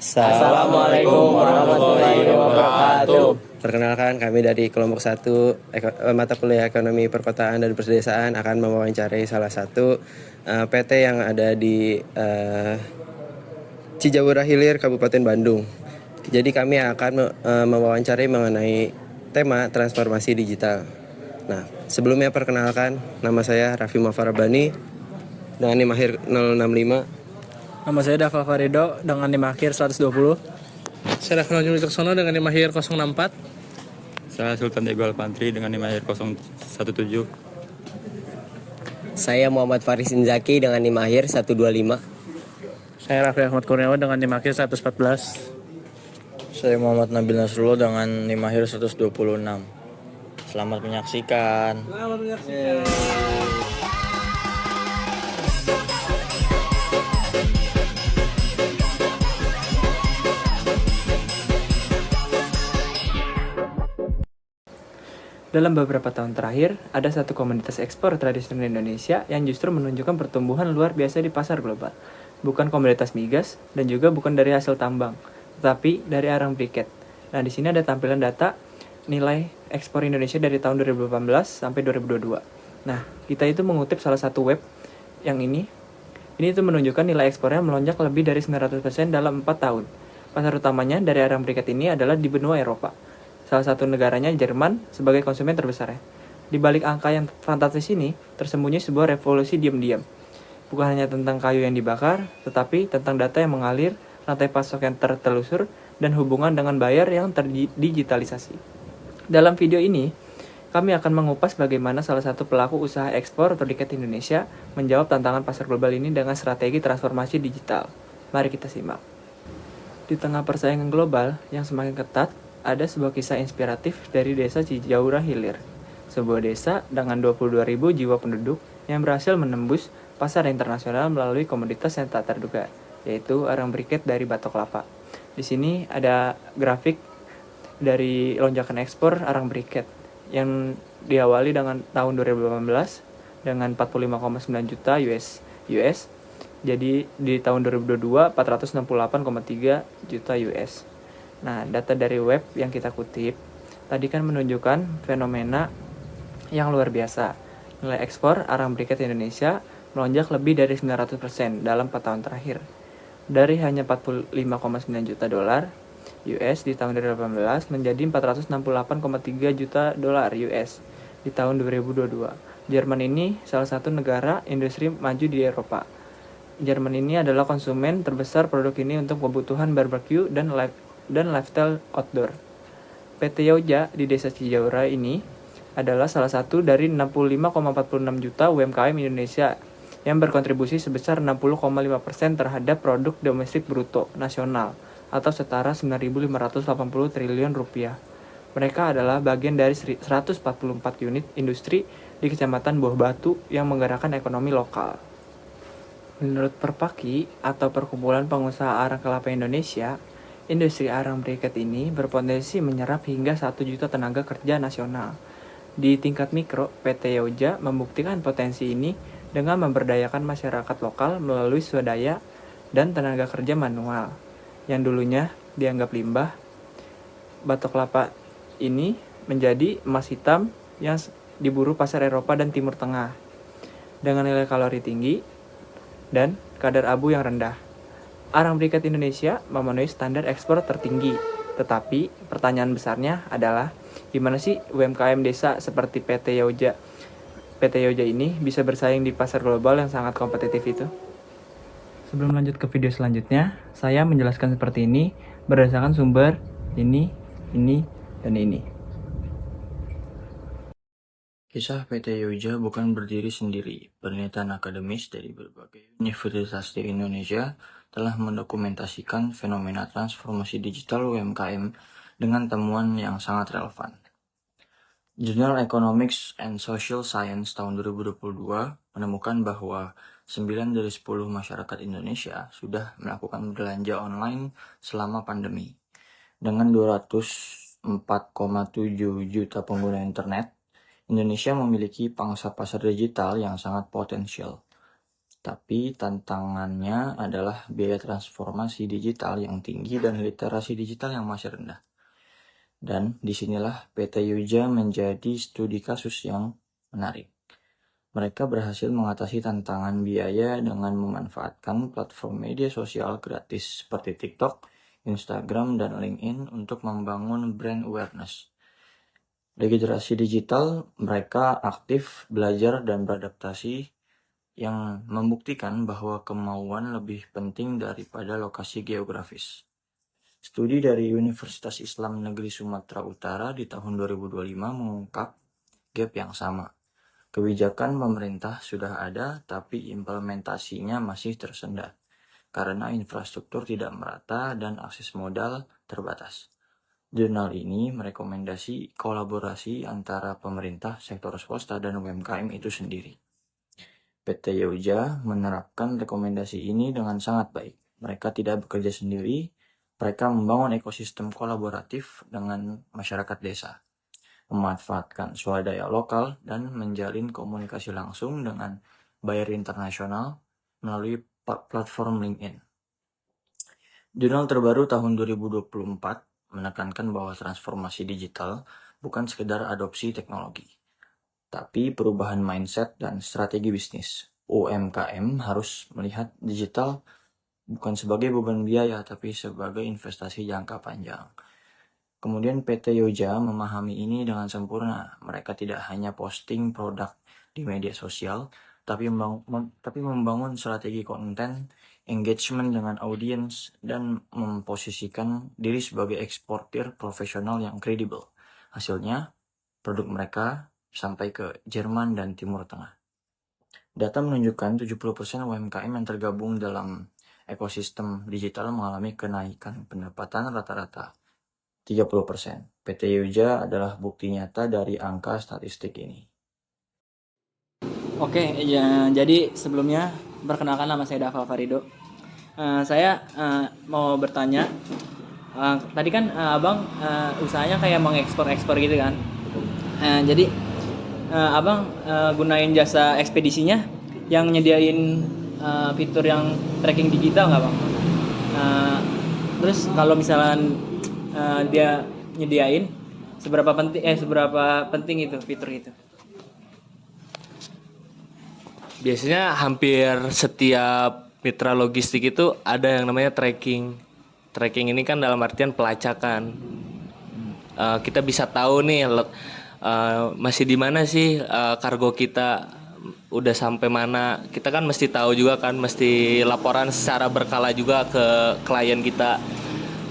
Assalamualaikum warahmatullahi wabarakatuh. Perkenalkan, kami dari kelompok 1 mata kuliah Ekonomi Perkotaan dan Perdesaan akan mewawancarai salah satu PT yang ada di Cijaura Hilir, Kabupaten Bandung. Jadi kami akan mewawancarai mengenai tema transformasi digital. Nah, sebelumnya perkenalkan, nama saya Raffi Mafarabani dengan NIM akhir 065. Nama saya Dava Farido dengan NIM akhir 120. Saya Raffi Wicaksono dengan NIM akhir 064. Saya Sultan Diego Alfantri dengan NIM akhir 017. Saya Muhammad Faris Inzaki dengan NIM akhir 125. Saya Raffi Ahmad Kurniawan dengan NIM akhir 114. Saya Muhammad Nabil Nasrullah dengan NIM akhir 126. Selamat menyaksikan. Dalam beberapa tahun terakhir, ada satu komoditas ekspor tradisional Indonesia yang justru menunjukkan pertumbuhan luar biasa di pasar global. Bukan komoditas migas dan juga bukan dari hasil tambang, tetapi dari arang briket. Nah, di sini ada tampilan data nilai ekspor Indonesia dari tahun 2018 sampai 2022. Nah, kita itu mengutip salah satu web yang ini itu menunjukkan nilai ekspornya melonjak lebih dari 900% dalam 4 tahun. Pasar utamanya dari arang briket ini adalah di benua Eropa. Salah satu negaranya Jerman sebagai konsumen terbesar. Di balik angka yang fantastis ini, tersembunyi sebuah revolusi diam-diam. Bukan hanya tentang kayu yang dibakar, tetapi tentang data yang mengalir, rantai pasok yang tertelusur, dan hubungan dengan buyer yang terdigitalisasi. Dalam video ini, kami akan mengupas bagaimana salah satu pelaku usaha ekspor terdekat Indonesia menjawab tantangan pasar global ini dengan strategi transformasi digital. Mari kita simak. Di tengah persaingan global yang semakin ketat, ada sebuah kisah inspiratif dari desa Cijaura Hilir, sebuah desa dengan 22.000 jiwa penduduk yang berhasil menembus pasar internasional melalui komoditas yang tak terduga, yaitu arang briket dari batok kelapa. Di sini ada grafik dari lonjakan ekspor arang briket yang diawali dengan tahun 2018 dengan 45,9 juta US. Jadi di tahun 2022 468,3 juta US. Nah, data dari web yang kita kutip tadi kan menunjukkan fenomena yang luar biasa. Nilai ekspor arang briket Indonesia melonjak lebih dari 900% dalam 4 tahun terakhir. Dari hanya 45,9 juta dolar US di tahun 2018 menjadi 468,3 juta dolar US di tahun 2022. Jerman ini salah satu negara industri maju di Eropa. Jerman ini adalah konsumen terbesar produk ini untuk kebutuhan barbecue dan lifestyle outdoor. PT Yoja di Desa Cijaura ini adalah salah satu dari 65,46 juta UMKM Indonesia yang berkontribusi sebesar 60,5% terhadap produk domestik bruto nasional atau setara 9.580 triliun rupiah. Mereka adalah bagian dari 144 unit industri di Kecamatan Buah Batu yang menggerakkan ekonomi lokal. Menurut Perpaki atau Perkumpulan Pengusaha Arang Kelapa Indonesia, industri arang briket ini berpotensi menyerap hingga 1 juta tenaga kerja nasional. Di tingkat mikro, PT Yoja membuktikan potensi ini dengan memberdayakan masyarakat lokal melalui swadaya dan tenaga kerja manual. Yang dulunya dianggap limbah, batok kelapa ini menjadi emas hitam yang diburu pasar Eropa dan Timur Tengah dengan nilai kalori tinggi dan kadar abu yang rendah. Arang briket Indonesia memenuhi standar ekspor tertinggi, tetapi pertanyaan besarnya adalah gimana sih UMKM desa seperti PT Yoja ini bisa bersaing di pasar global yang sangat kompetitif itu? Sebelum lanjut ke video selanjutnya, saya menjelaskan seperti ini berdasarkan sumber ini, dan ini. Kisah PT Yoja bukan berdiri sendiri. Penelitian akademis dari berbagai universitas di Indonesia telah mendokumentasikan fenomena transformasi digital UMKM dengan temuan yang sangat relevan. Journal Economics and Social Science tahun 2022 menemukan bahwa 9 dari 10 masyarakat Indonesia sudah melakukan belanja online selama pandemi. Dengan 204,7 juta pengguna internet, Indonesia memiliki pangsa pasar digital yang sangat potensial. Tapi tantangannya adalah biaya transformasi digital yang tinggi dan literasi digital yang masih rendah. Dan disinilah PT Yuja menjadi studi kasus yang menarik. Mereka berhasil mengatasi tantangan biaya dengan memanfaatkan platform media sosial gratis seperti TikTok, Instagram, dan LinkedIn untuk membangun brand awareness. Di generasi digital, mereka aktif belajar dan beradaptasi yang membuktikan bahwa kemauan lebih penting daripada lokasi geografis. Studi dari Universitas Islam Negeri Sumatera Utara di tahun 2025 mengungkap gap yang sama. Kebijakan pemerintah sudah ada, tapi implementasinya masih tersendat karena infrastruktur tidak merata dan akses modal terbatas. Jurnal ini merekomendasi kolaborasi antara pemerintah, sektor swasta, dan UMKM itu sendiri. PT Yuja menerapkan rekomendasi ini dengan sangat baik. Mereka tidak bekerja sendiri, mereka membangun ekosistem kolaboratif dengan masyarakat desa, memanfaatkan swadaya lokal, dan menjalin komunikasi langsung dengan buyer internasional melalui platform LinkedIn. Jurnal terbaru tahun 2024 menekankan bahwa transformasi digital bukan sekedar adopsi teknologi, tapi perubahan mindset dan strategi bisnis. UMKM harus melihat digital bukan sebagai beban biaya, tapi sebagai investasi jangka panjang. Kemudian PT Yuja memahami ini dengan sempurna. Mereka tidak hanya posting produk di media sosial, tapi membangun strategi konten, engagement dengan audiens, dan memposisikan diri sebagai eksportir profesional yang kredibel. Hasilnya, produk mereka sampai ke Jerman dan Timur Tengah. Data menunjukkan 70% UMKM yang tergabung dalam ekosistem digital mengalami kenaikan pendapatan rata-rata 30%. PT Yuja adalah bukti nyata dari angka statistik ini. Oke, ya, jadi sebelumnya perkenalkan nama saya Dava Farido. Saya mau bertanya, tadi kan abang usahanya kayak mengekspor gitu kan. Jadi abang gunain jasa ekspedisinya yang nyediain fitur yang tracking digital nggak bang? Terus kalau misalnya dia nyediain, seberapa penting itu fitur itu? Biasanya hampir setiap mitra logistik itu ada yang namanya tracking. Tracking ini kan dalam artian pelacakan. Kita bisa tahu nih masih di mana sih kargo kita, udah sampai mana. Kita kan mesti tahu juga kan, mesti laporan secara berkala juga ke klien kita.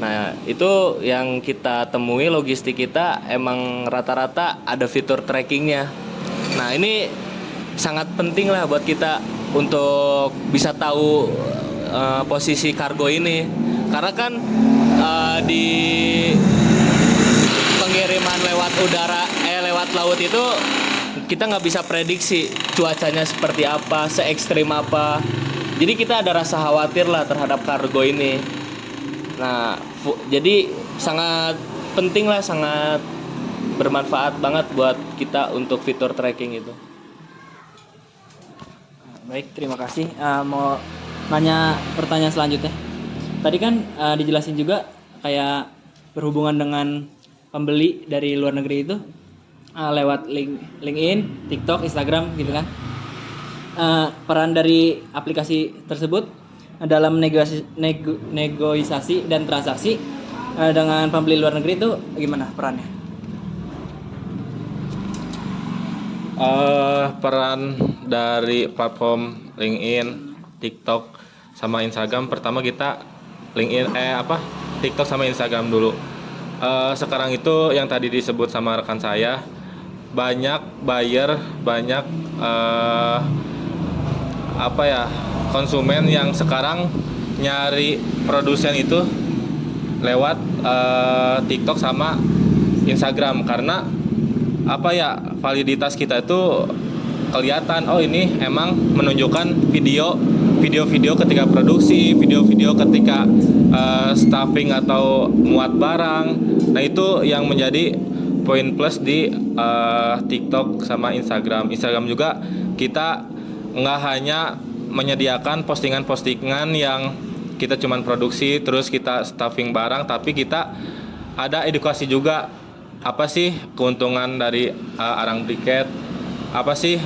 Nah, itu yang kita temui logistik kita emang rata-rata ada fitur trackingnya. Nah, ini sangat penting lah buat kita untuk bisa tahu posisi kargo ini, karena kan di pengiriman lewat udara lewat laut itu kita nggak bisa prediksi cuacanya seperti apa, se ekstrim apa, jadi kita ada rasa khawatir lah terhadap kargo ini. Nah, jadi sangat penting lah, sangat bermanfaat banget buat kita untuk fitur tracking itu. Baik, terima kasih. Mau nanya pertanyaan selanjutnya. Tadi kan dijelasin juga kayak berhubungan dengan pembeli dari luar negeri itu lewat LinkedIn, TikTok, Instagram gitu kan. Peran dari aplikasi tersebut dalam negosiasi dan transaksi dengan pembeli luar negeri itu gimana perannya? Peran dari platform LinkedIn, TikTok, sama Instagram, pertama kita TikTok sama Instagram dulu. Sekarang itu yang tadi disebut sama rekan saya, banyak buyer, banyak konsumen yang sekarang nyari produsen itu lewat TikTok sama Instagram, karena validitas kita itu kelihatan, oh ini emang menunjukkan video ketika produksi, video ketika stuffing atau muat barang. Nah, itu yang menjadi poin plus di TikTok sama Instagram. Instagram juga kita nggak hanya menyediakan postingan-postingan yang kita cuman produksi terus kita stuffing barang, tapi kita ada edukasi juga. Apa sih keuntungan dari arang briket? Apa sih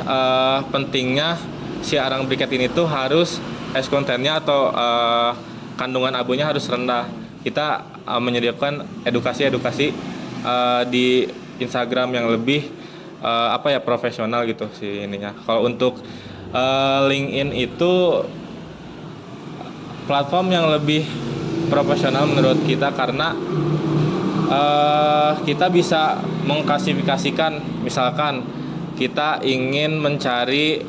pentingnya si arang briket ini tuh harus hash kontennya atau kandungan abunya harus rendah. Kita menyediakan edukasi-edukasi di Instagram yang lebih profesional gitu sih ininya. Kalau untuk LinkedIn itu platform yang lebih profesional menurut kita karena kita bisa mengklasifikasikan, misalkan kita ingin mencari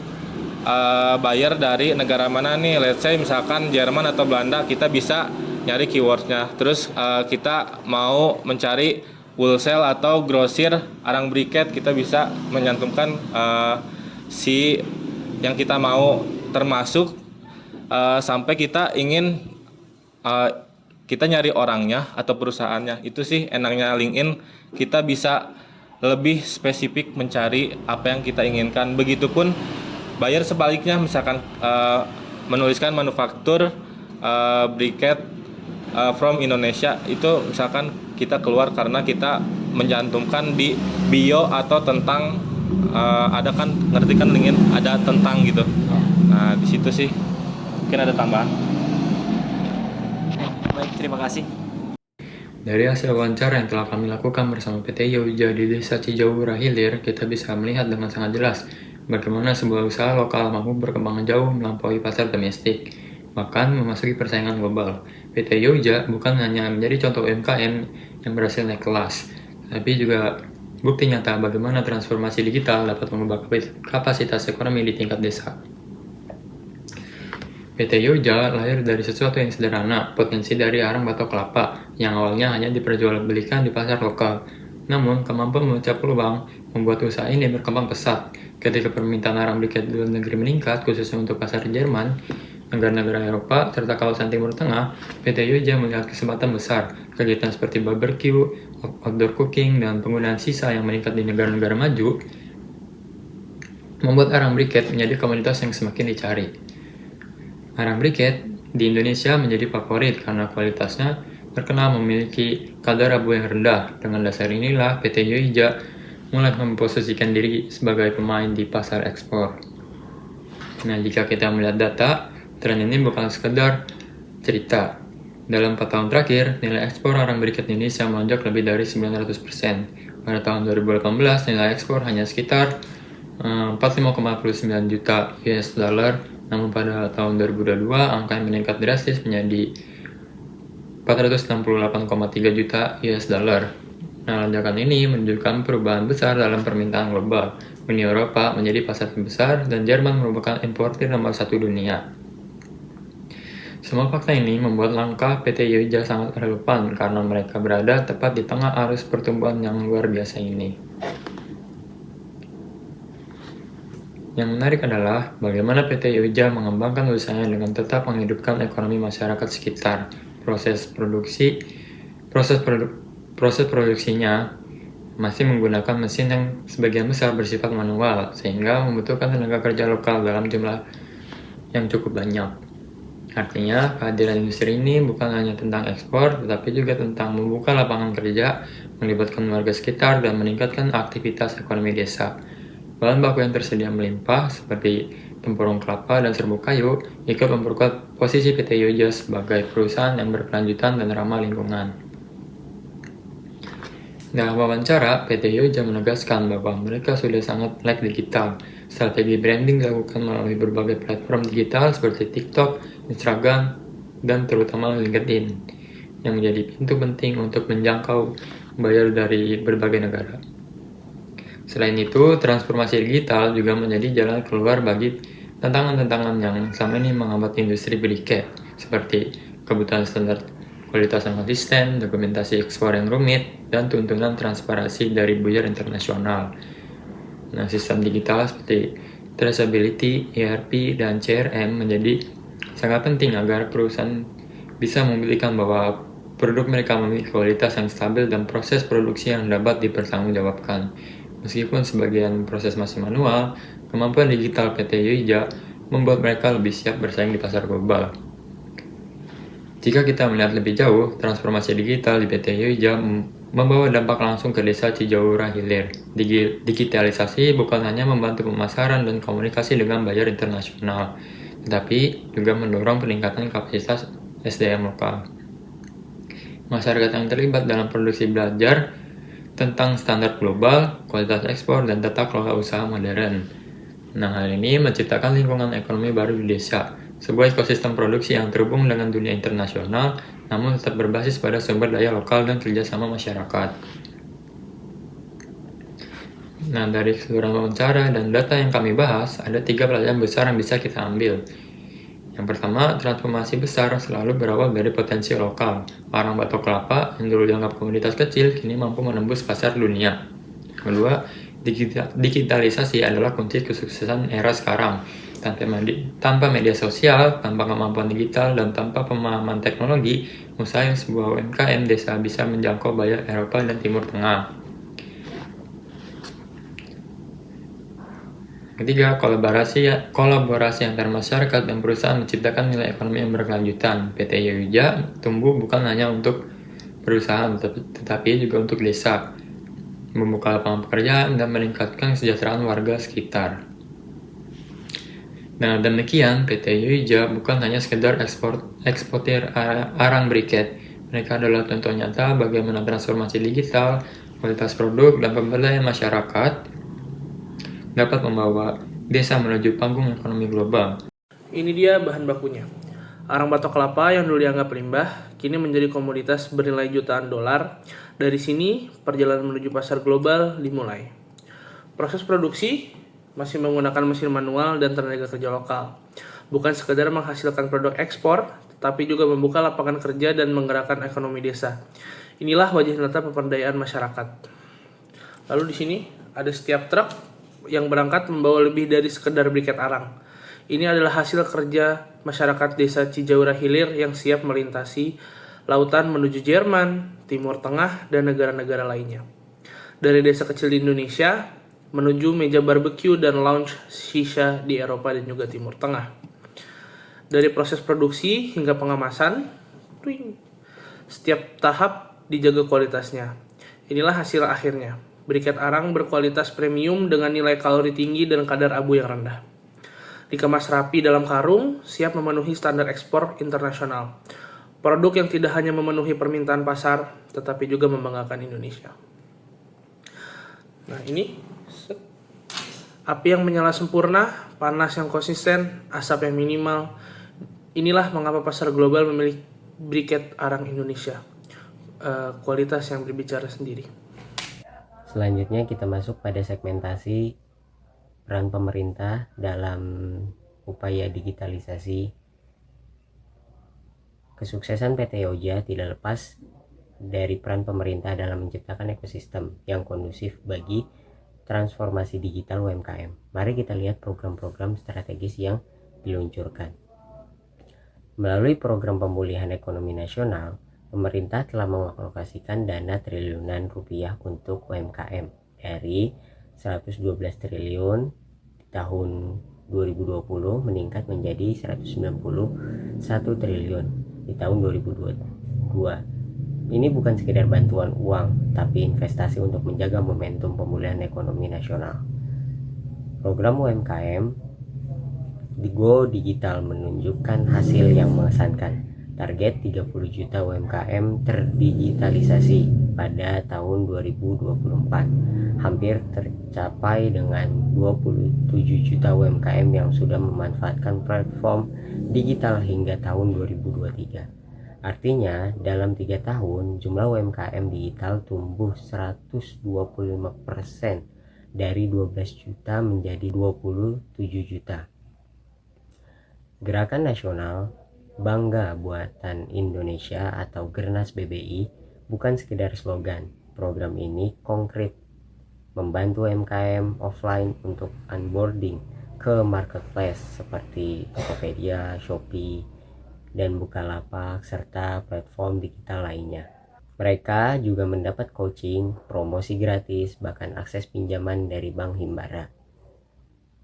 buyer dari negara mana nih, let's say misalkan Jerman atau Belanda, kita bisa nyari keywordnya. Terus kita mau mencari wholesale atau grosir arang briket, kita bisa menyantumkan si yang kita mau, termasuk sampai kita ingin kita nyari orangnya atau perusahaannya. Itu sih enaknya LinkedIn, kita bisa lebih spesifik mencari apa yang kita inginkan. Begitupun buyer sebaliknya, misalkan menuliskan manufaktur briket from Indonesia, itu misalkan kita keluar karena kita mencantumkan di bio atau tentang ada kan, ngerti kan LinkedIn ada tentang gitu. Nah di situ sih mungkin ada tambahan. Baik, terima kasih. Dari hasil wawancara yang telah kami lakukan bersama PT Yoja di Desa Cijawura Hilir, kita bisa melihat dengan sangat jelas bagaimana sebuah usaha lokal mampu berkembang jauh melampaui pasar domestik, bahkan memasuki persaingan global. PT Yoja bukan hanya menjadi contoh UMKM yang berhasil naik kelas, tapi juga bukti nyata bagaimana transformasi digital dapat mengubah kapasitas ekonomi di tingkat desa. PT Yoja lahir dari sesuatu yang sederhana, potensi dari arang batok kelapa yang awalnya hanya diperjualbelikan di pasar lokal. Namun, kemampuan memecah peluang membuat usaha ini berkembang pesat. Ketika permintaan arang briket di luar negeri meningkat, khususnya untuk pasar Jerman, negara-negara Eropa, serta kawasan Timur Tengah, PT Yoja melihat kesempatan besar. Kegiatan seperti barbecue, outdoor cooking, dan penggunaan sisa yang meningkat di negara-negara maju membuat arang briket menjadi komoditas yang semakin dicari. Arang briket di Indonesia menjadi favorit karena kualitasnya terkenal memiliki kadar abu yang rendah. Dengan dasar inilah PT Yoja mulai memposisikan diri sebagai pemain di pasar ekspor. Nah, jika kita melihat data, tren ini bukan sekedar cerita. Dalam 4 tahun terakhir, nilai ekspor arang briket Indonesia melonjak lebih dari 900%. Pada tahun 2018, nilai ekspor hanya sekitar 45,9 juta US dollar. Namun pada tahun 2022, angka yang meningkat drastis menjadi 468,3 juta US dollar. Nah, lonjakan ini menunjukkan perubahan besar dalam permintaan global. Uni Eropa menjadi pasar terbesar dan Jerman merupakan importir nomor 1 dunia. Semua fakta ini membuat langkah PT Yoja sangat relevan karena mereka berada tepat di tengah arus pertumbuhan yang luar biasa ini. Yang menarik adalah bagaimana PT Yoja mengembangkan usahanya dengan tetap menghidupkan ekonomi masyarakat sekitar. Proses produksinya masih menggunakan mesin yang sebagian besar bersifat manual, sehingga membutuhkan tenaga kerja lokal dalam jumlah yang cukup banyak. Artinya, kehadiran industri ini bukan hanya tentang ekspor, tetapi juga tentang membuka lapangan kerja, melibatkan warga sekitar, dan meningkatkan aktivitas ekonomi desa. Bahan baku yang tersedia melimpah, seperti tempurung kelapa dan serbuk kayu, ikut memperkuat posisi PT Yoja sebagai perusahaan yang berkelanjutan dan ramah lingkungan. Dalam wawancara, PT Yoja menegaskan bahwa mereka sudah sangat melek digital. Strategi branding dilakukan melalui berbagai platform digital seperti TikTok, Instagram, dan terutama LinkedIn, yang menjadi pintu penting untuk menjangkau buyer dari berbagai negara. Selain itu, transformasi digital juga menjadi jalan keluar bagi tantangan-tantangan yang selama ini menghambat industri briket, seperti kebutuhan standar kualitas yang konsisten, dokumentasi ekspor yang rumit, dan tuntunan transparansi dari buyer internasional. Nah, sistem digital seperti traceability, ERP, dan CRM menjadi sangat penting agar perusahaan bisa membuktikan bahwa produk mereka memiliki kualitas yang stabil dan proses produksi yang dapat dipertanggungjawabkan. Meskipun sebagian proses masih manual, kemampuan digital PT Yoja membuat mereka lebih siap bersaing di pasar global. Jika kita melihat lebih jauh, transformasi digital di PT Yoja membawa dampak langsung ke desa Cijaura Hilir. Digitalisasi bukan hanya membantu pemasaran dan komunikasi dengan buyer internasional, tetapi juga mendorong peningkatan kapasitas SDM lokal. Masyarakat yang terlibat dalam produksi belajar tentang standar global, kualitas ekspor, dan tata kelola usaha modern. Nah, hal ini menciptakan lingkungan ekonomi baru di desa, sebuah ekosistem produksi yang terhubung dengan dunia internasional, namun tetap berbasis pada sumber daya lokal dan kerjasama masyarakat. Nah, dari keseluruhan wawancara dan data yang kami bahas, ada 3 pelajaran besar yang bisa kita ambil. Yang pertama, transformasi besar selalu berawal dari potensi lokal. Arang batok kelapa yang dulu dianggap komunitas kecil, kini mampu menembus pasar dunia. Kedua, digitalisasi adalah kunci kesuksesan era sekarang. Tanpa media sosial, tanpa kemampuan digital, dan tanpa pemahaman teknologi, usaha yang sebuah UMKM desa bisa menjangkau buyer Eropa dan Timur Tengah. Ketiga, kolaborasi antar masyarakat dan perusahaan menciptakan nilai ekonomi yang berkelanjutan. PT Yoja tumbuh bukan hanya untuk perusahaan, tetapi juga untuk desa, membuka lapangan pekerjaan dan meningkatkan kesejahteraan warga sekitar. Nah, demikian PT Yoja bukan hanya sekedar eksportir arang briket. Mereka adalah contoh nyata bagaimana transformasi digital, kualitas produk, dan pemberdayaan masyarakat dapat membawa desa menuju panggung ekonomi global. Ini dia bahan bakunya. Arang batok kelapa yang dulu dianggap limbah, kini menjadi komoditas bernilai jutaan dolar. Dari sini, perjalanan menuju pasar global dimulai. Proses produksi masih menggunakan mesin manual dan tenaga kerja lokal. Bukan sekedar menghasilkan produk ekspor, tetapi juga membuka lapangan kerja dan menggerakkan ekonomi desa. Inilah wajah nyata pemberdayaan masyarakat. Lalu di sini ada setiap truk yang berangkat membawa lebih dari sekedar briket arang. Ini adalah hasil kerja masyarakat desa Cijaura Hilir yang siap melintasi lautan menuju Jerman, Timur Tengah, dan negara-negara lainnya. Dari desa kecil di Indonesia menuju meja barbecue dan lounge shisha di Eropa dan juga Timur Tengah. Dari proses produksi hingga pengemasan, setiap tahap dijaga kualitasnya. Inilah hasil akhirnya. Briket arang berkualitas premium dengan nilai kalori tinggi dan kadar abu yang rendah. Dikemas rapi dalam karung, siap memenuhi standar ekspor internasional. Produk yang tidak hanya memenuhi permintaan pasar, tetapi juga membanggakan Indonesia. Nah, ini api yang menyala sempurna, panas yang konsisten, asap yang minimal. Inilah mengapa pasar global memilih briket arang Indonesia. Kualitas yang berbicara sendiri. Selanjutnya kita masuk pada segmentasi peran pemerintah dalam upaya digitalisasi. Kesuksesan PT Yoja tidak lepas dari peran pemerintah dalam menciptakan ekosistem yang kondusif bagi transformasi digital UMKM. Mari kita lihat program-program strategis yang diluncurkan. Melalui program pemulihan ekonomi nasional, pemerintah telah mengalokasikan dana triliunan rupiah untuk UMKM dari 112 triliun di tahun 2020 meningkat menjadi 191 triliun di tahun 2022. Ini bukan sekedar bantuan uang, tapi investasi untuk menjaga momentum pemulihan ekonomi nasional. Program UMKM di Go Digital menunjukkan hasil yang mengesankan. Target 30 juta UMKM terdigitalisasi pada tahun 2024 hampir tercapai dengan 27 juta UMKM yang sudah memanfaatkan platform digital hingga tahun 2023. Artinya, dalam 3 tahun, jumlah UMKM digital tumbuh 125% dari 12 juta menjadi 27 juta. Gerakan Nasional Bangga Buatan Indonesia atau Gernas BBI bukan sekedar slogan. Program ini konkret membantu UMKM offline untuk onboarding ke marketplace seperti Tokopedia, Shopee, dan Bukalapak serta platform digital lainnya. Mereka juga mendapat coaching, promosi gratis, bahkan akses pinjaman dari Bank Himbara.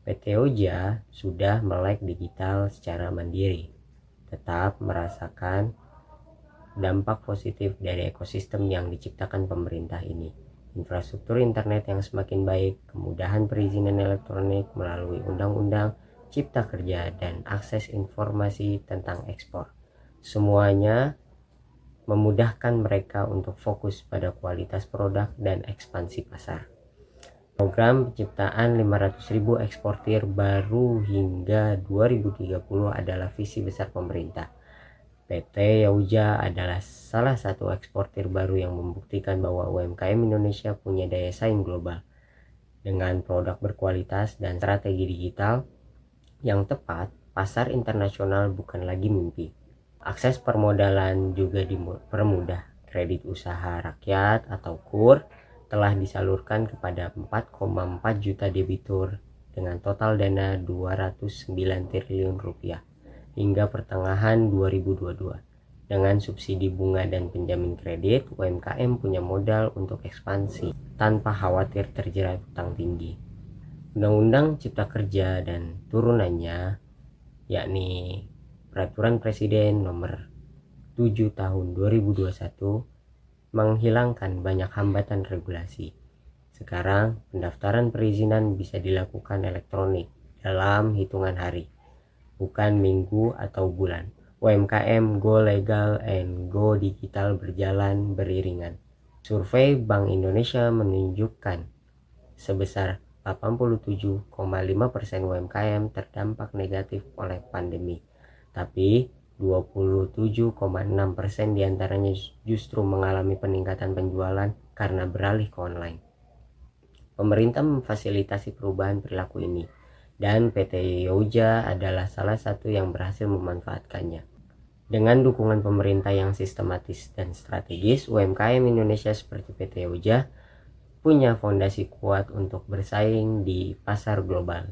PT Oja sudah melek digital secara mandiri, tetap merasakan dampak positif dari ekosistem yang diciptakan pemerintah ini. Infrastruktur internet yang semakin baik, kemudahan perizinan elektronik melalui Undang-Undang Cipta Kerja, dan akses informasi tentang ekspor. Semuanya memudahkan mereka untuk fokus pada kualitas produk dan ekspansi pasar. Program penciptaan 500.000 eksportir baru hingga 2030 adalah visi besar pemerintah. PT Yauja adalah salah satu eksportir baru yang membuktikan bahwa UMKM Indonesia punya daya saing global. Dengan produk berkualitas dan strategi digital yang tepat, pasar internasional bukan lagi mimpi. Akses permodalan juga dipermudah. Kredit usaha rakyat atau KUR telah disalurkan kepada 4,4 juta debitur dengan total dana 209 triliun rupiah hingga pertengahan 2022. Dengan subsidi bunga dan penjamin kredit, UMKM punya modal untuk ekspansi tanpa khawatir terjerat utang tinggi. Undang-Undang Cipta Kerja dan turunannya, yakni Peraturan Presiden Nomor 7 Tahun 2021, menghilangkan banyak hambatan regulasi. Sekarang, pendaftaran perizinan bisa dilakukan elektronik dalam hitungan hari, bukan minggu atau bulan. UMKM go legal and go digital berjalan beriringan. Survei Bank Indonesia menunjukkan sebesar 87,5% UMKM terdampak negatif oleh pandemi, tapi 27,6% diantaranya justru mengalami peningkatan penjualan karena beralih ke online. Pemerintah memfasilitasi perubahan perilaku ini, dan PT Yauja adalah salah satu yang berhasil memanfaatkannya. Dengan dukungan pemerintah yang sistematis dan strategis, UMKM Indonesia seperti PT Yauja punya fondasi kuat untuk bersaing di pasar global.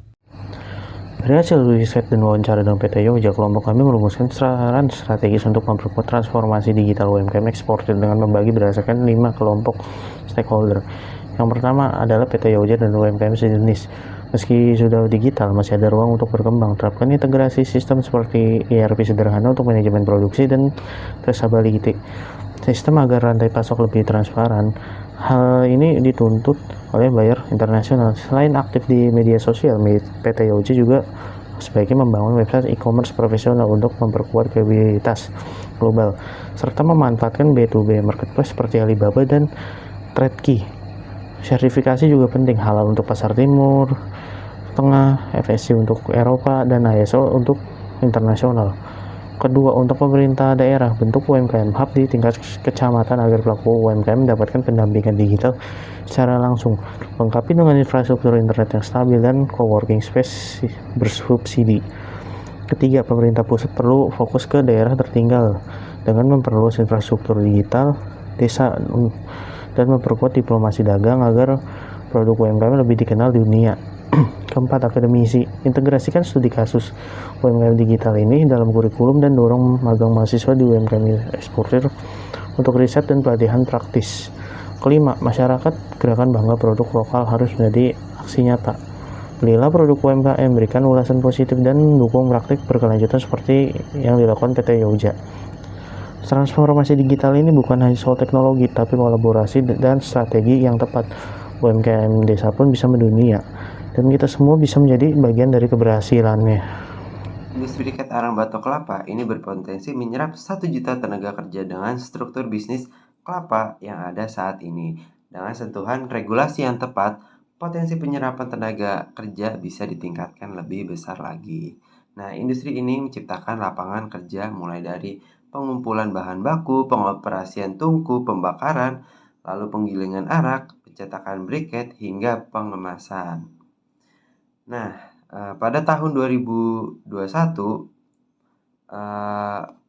Dari hasil riset dan wawancara dengan PT Yauja, kelompok kami merumuskan saran strategis untuk memperkuat transformasi digital UMKM eksportir dengan membagi berdasarkan 5 kelompok stakeholder. Yang pertama adalah PT Yauja dan UMKM sejenis. Meski sudah digital, masih ada ruang untuk berkembang. Terapkan integrasi sistem seperti ERP sederhana untuk manajemen produksi dan traceability. Sistem agar rantai pasok lebih transparan. Hal ini dituntut oleh buyer internasional. Selain aktif di media sosial, PT Yauja juga sebaiknya membangun website e-commerce profesional untuk memperkuat kredibilitas global, serta memanfaatkan B2B marketplace seperti Alibaba dan TradeKey. Sertifikasi juga penting, halal untuk pasar timur, tengah, FSC untuk Eropa, dan ISO untuk internasional. Kedua, untuk pemerintah daerah, bentuk UMKM Hub di tingkat kecamatan agar pelaku UMKM mendapatkan pendampingan digital secara langsung. Lengkapi dengan infrastruktur internet yang stabil dan coworking space bersubsidi. Ketiga, pemerintah pusat perlu fokus ke daerah tertinggal dengan memperluas infrastruktur digital desa dan memperkuat diplomasi dagang agar produk UMKM lebih dikenal di dunia. Keempat, akademisi. Integrasikan studi kasus UMKM digital ini dalam kurikulum dan dorong magang mahasiswa di UMKM eksportir untuk riset dan pelatihan praktis. Kelima, masyarakat gerakan bangga produk lokal harus menjadi aksi nyata. Belilah produk UMKM, berikan ulasan positif dan dukung praktik berkelanjutan seperti yang dilakukan PT Yauja. Transformasi digital ini bukan hanya soal teknologi, tapi kolaborasi dan strategi yang tepat. UMKM desa pun bisa mendunia, dan kita semua bisa menjadi bagian dari keberhasilannya. Industri ikat arang batok kelapa ini berpotensi menyerap 1 juta tenaga kerja dengan struktur bisnis kelapa yang ada saat ini. Dengan sentuhan regulasi yang tepat, potensi penyerapan tenaga kerja bisa ditingkatkan lebih besar lagi. Nah, industri ini menciptakan lapangan kerja mulai dari pengumpulan bahan baku, pengoperasian tungku, pembakaran, lalu penggilingan arak, pencetakan briket, hingga pengemasan. Nah, pada tahun 2021,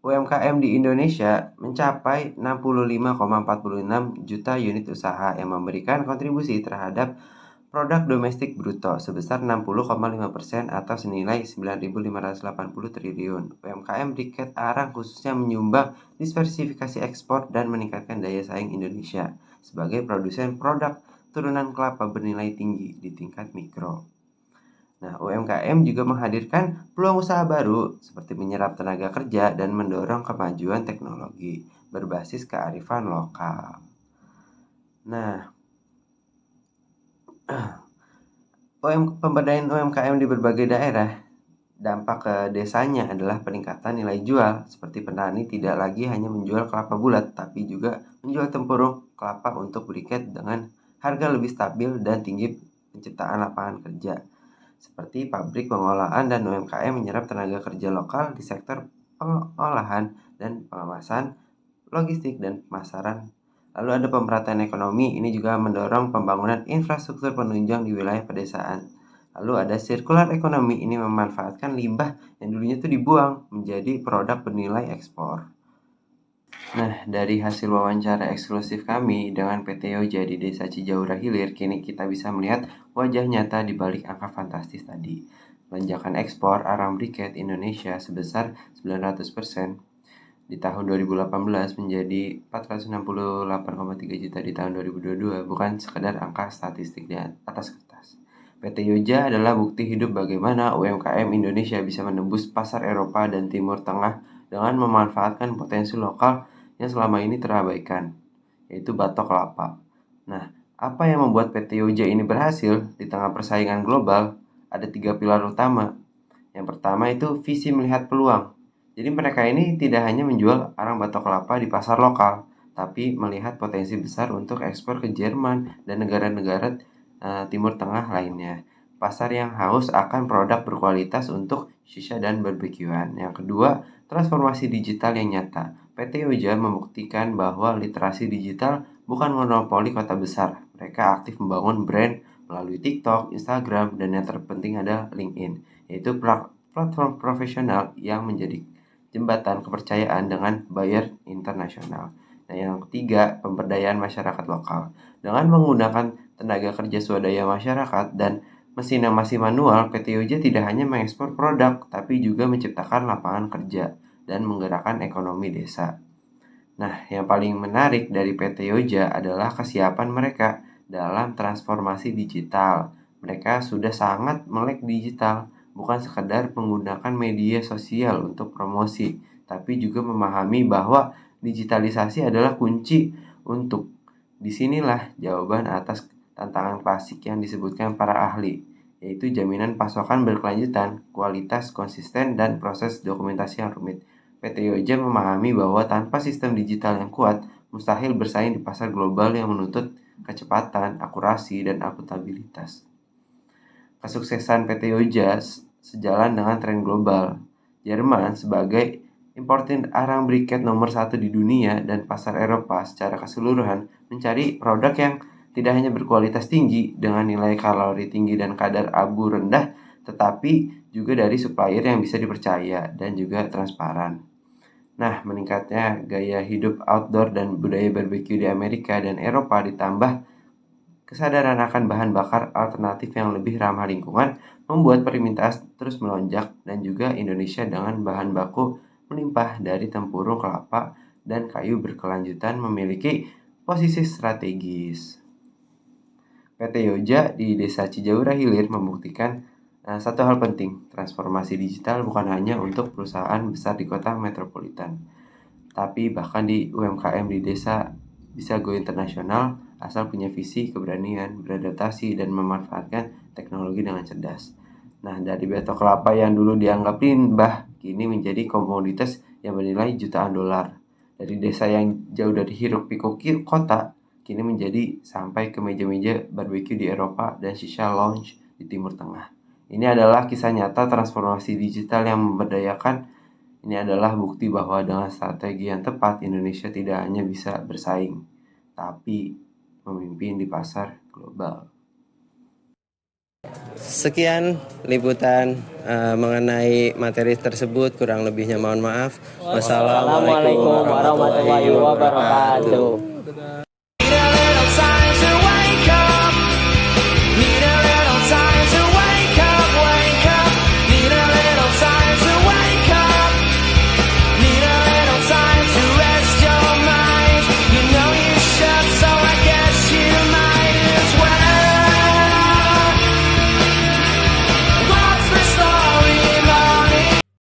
UMKM di Indonesia mencapai 65,46 juta unit usaha yang memberikan kontribusi terhadap produk domestik bruto sebesar 60,5% atau senilai 9.580 triliun. UMKM briket arang khususnya menyumbang diversifikasi ekspor dan meningkatkan daya saing Indonesia sebagai produsen produk turunan kelapa bernilai tinggi di tingkat mikro. Nah, UMKM juga menghadirkan peluang usaha baru seperti menyerap tenaga kerja dan mendorong kemajuan teknologi berbasis kearifan lokal. Nah, pemberdayaan UMKM di berbagai daerah, dampak ke desanya adalah peningkatan nilai jual, seperti petani tidak lagi hanya menjual kelapa bulat, tapi juga menjual tempurung kelapa untuk briket dengan harga lebih stabil dan tinggi penciptaan lapangan kerja. Seperti pabrik pengolahan dan UMKM menyerap tenaga kerja lokal di sektor pengolahan dan pengemasan, logistik, dan pemasaran. Lalu ada pemerataan ekonomi, ini juga mendorong pembangunan infrastruktur penunjang di wilayah pedesaan. Lalu ada circular ekonomi, ini memanfaatkan limbah yang dulunya itu dibuang menjadi produk bernilai ekspor. Nah, dari hasil wawancara eksklusif kami dengan PT Yoja di Desa Cijaura Hilir, kini kita bisa melihat wajah nyata di balik angka fantastis tadi. Lonjakan ekspor arang briket Indonesia sebesar 900% di tahun 2018 menjadi 468,3 juta di tahun 2022, bukan sekedar angka statistik di atas kertas. PT Yoja adalah bukti hidup bagaimana UMKM Indonesia bisa menembus pasar Eropa dan Timur Tengah dengan memanfaatkan potensi lokal yang selama ini terabaikan, yaitu batok kelapa. Nah, apa yang membuat PT Yoja ini berhasil di tengah persaingan global? Ada 3 pilar utama. Yang pertama itu visi melihat peluang. Jadi mereka ini tidak hanya menjual arang batok kelapa di pasar lokal, tapi melihat potensi besar untuk ekspor ke Jerman dan negara-negara Timur Tengah lainnya. Pasar yang haus akan produk berkualitas untuk shisha dan barbekyuan. Yang kedua, transformasi digital yang nyata. PT Yoja membuktikan bahwa literasi digital bukan monopoli kota besar. Mereka aktif membangun brand melalui TikTok, Instagram, dan yang terpenting ada LinkedIn, yaitu platform profesional yang menjadi jembatan kepercayaan dengan buyer internasional. Nah, yang ketiga, pemberdayaan masyarakat lokal. Dengan menggunakan tenaga kerja swadaya masyarakat dan mesin yang masih manual, PT Yoja tidak hanya mengekspor produk, tapi juga menciptakan lapangan kerja dan menggerakkan ekonomi desa. Nah, yang paling menarik dari PT Yoja adalah kesiapan mereka dalam transformasi digital. Mereka sudah sangat melek digital, bukan sekedar menggunakan media sosial untuk promosi, tapi juga memahami bahwa digitalisasi adalah kunci untuk disinilah jawaban atas tantangan klasik yang disebutkan para ahli, yaitu jaminan pasokan berkelanjutan, kualitas konsisten, dan proses dokumentasi yang rumit. PT Yoja memahami bahwa tanpa sistem digital yang kuat, mustahil bersaing di pasar global yang menuntut kecepatan, akurasi, dan akuntabilitas. Kesuksesan PT Yoja sejalan dengan tren global. Jerman sebagai importir arang briket nomor 1 di dunia dan pasar Eropa secara keseluruhan mencari produk yang tidak hanya berkualitas tinggi dengan nilai kalori tinggi dan kadar abu rendah, tetapi juga dari supplier yang bisa dipercaya dan juga transparan. Nah, meningkatnya gaya hidup outdoor dan budaya barbeque di Amerika dan Eropa ditambah kesadaran akan bahan bakar alternatif yang lebih ramah lingkungan membuat permintaan terus melonjak, dan juga Indonesia dengan bahan baku melimpah dari tempurung kelapa dan kayu berkelanjutan memiliki posisi strategis. PT Yoja di Desa Cijaura Hilir membuktikan satu hal penting, transformasi digital bukan hanya untuk perusahaan besar di kota metropolitan, tapi bahkan di UMKM di desa bisa go internasional asal punya visi, keberanian, beradaptasi, dan memanfaatkan teknologi dengan cerdas. Nah, dari batok kelapa yang dulu dianggap limbah, kini menjadi komoditas yang bernilai jutaan dolar. Dari desa yang jauh dari hiruk-pikuk kota, kini menjadi sampai ke meja-meja barbeque di Eropa dan shisha lounge di Timur Tengah. Ini adalah kisah nyata transformasi digital yang memberdayakan. Ini adalah bukti bahwa dengan strategi yang tepat, Indonesia tidak hanya bisa bersaing, tapi memimpin di pasar global. Sekian liputan mengenai materi tersebut, kurang lebihnya mohon maaf. Wassalamualaikum warahmatullahi wabarakatuh.